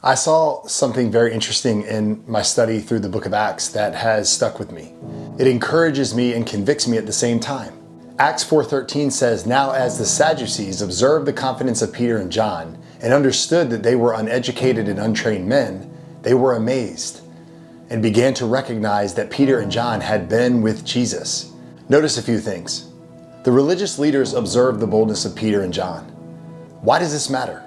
I saw something very interesting in my study through the book of Acts that has stuck with me. It encourages me and convicts me at the same time. Acts 4:13 says, "Now as the Sadducees observed the confidence of Peter and John and understood that they were uneducated and untrained men, they were amazed and began to recognize that Peter and John had been with Jesus." Notice a few things. The religious leaders observed the boldness of Peter and John. Why does this matter?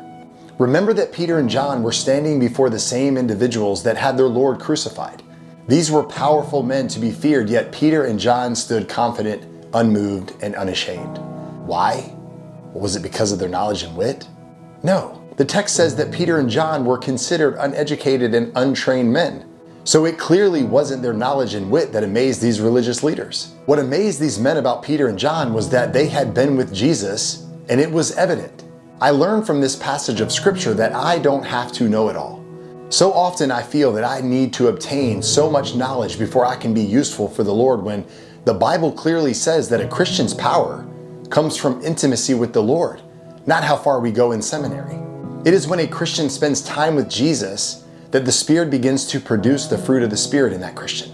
Remember that Peter and John were standing before the same individuals that had their Lord crucified. These were powerful men to be feared, yet Peter and John stood confident, unmoved, and unashamed. Why? Was it because of their knowledge and wit? No. The text says that Peter and John were considered uneducated and untrained men. So it clearly wasn't their knowledge and wit that amazed these religious leaders. What amazed these men about Peter and John was that they had been with Jesus, and it was evident. I learned from this passage of scripture that I don't have to know it all. So often I feel that I need to obtain so much knowledge before I can be useful for the Lord, when the Bible clearly says that a Christian's power comes from intimacy with the Lord, not how far we go in seminary. It is when a Christian spends time with Jesus that the Spirit begins to produce the fruit of the Spirit in that Christian.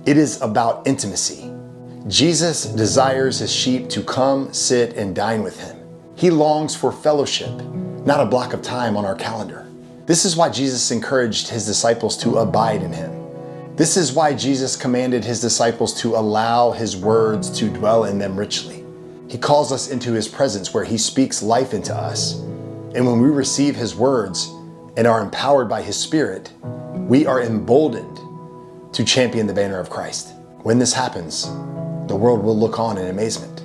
It is about intimacy. Jesus desires his sheep to come, sit, and dine with him. He longs for fellowship, not a block of time on our calendar. This is why Jesus encouraged his disciples to abide in him. This is why Jesus commanded his disciples to allow his words to dwell in them richly. He calls us into his presence where he speaks life into us. And when we receive his words and are empowered by his Spirit, we are emboldened to champion the banner of Christ. When this happens, the world will look on in amazement.